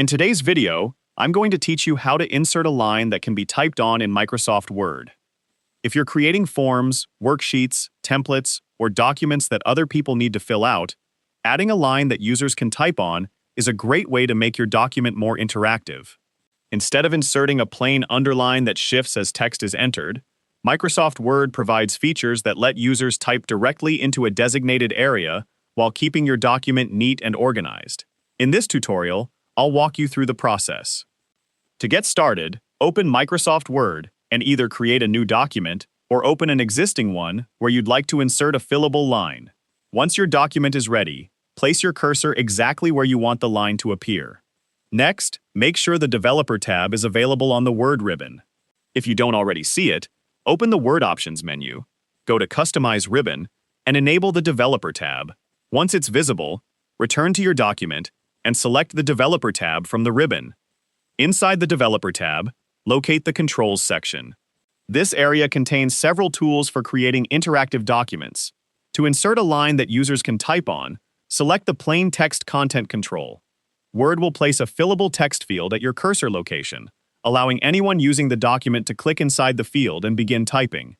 In today's video, I'm going to teach you how to insert a line that can be typed on in Microsoft Word. If you're creating forms, worksheets, templates, or documents that other people need to fill out, adding a line that users can type on is a great way to make your document more interactive. Instead of inserting a plain underline that shifts as text is entered, Microsoft Word provides features that let users type directly into a designated area while keeping your document neat and organized. In this tutorial, I'll walk you through the process. To get started, open Microsoft Word and either create a new document or open an existing one where you'd like to insert a fillable line. Once your document is ready, place your cursor exactly where you want the line to appear. Next, make sure the Developer tab is available on the Word ribbon. If you don't already see it, open the Word Options menu, go to Customize Ribbon, and enable the Developer tab. Once it's visible, return to your document and select the Developer tab from the ribbon. Inside the Developer tab, locate the Controls section. This area contains several tools for creating interactive documents. To insert a line that users can type on, select the Plain Text Content control. Word will place a fillable text field at your cursor location, allowing anyone using the document to click inside the field and begin typing.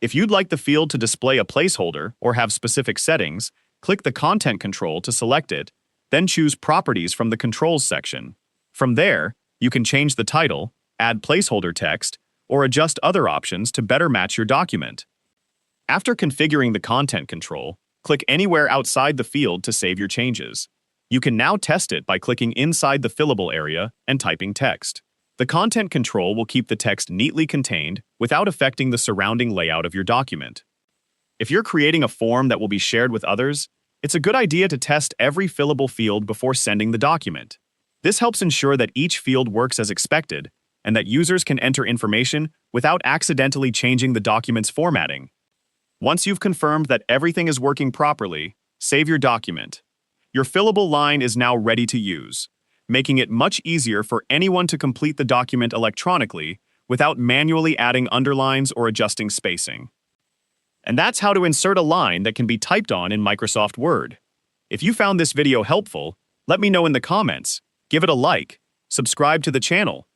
If you'd like the field to display a placeholder or have specific settings, click the Content control to select it, then choose Properties from the Controls section. From there, you can change the title, add placeholder text, or adjust other options to better match your document. After configuring the Content control, click anywhere outside the field to save your changes. You can now test it by clicking inside the fillable area and typing text. The Content control will keep the text neatly contained without affecting the surrounding layout of your document. If you're creating a form that will be shared with others, it's a good idea to test every fillable field before sending the document. This helps ensure that each field works as expected and that users can enter information without accidentally changing the document's formatting. Once you've confirmed that everything is working properly, save your document. Your fillable line is now ready to use, making it much easier for anyone to complete the document electronically without manually adding underlines or adjusting spacing. And that's how to insert a line that can be typed on in Microsoft Word. If you found this video helpful, let me know in the comments, give it a like, subscribe to the channel,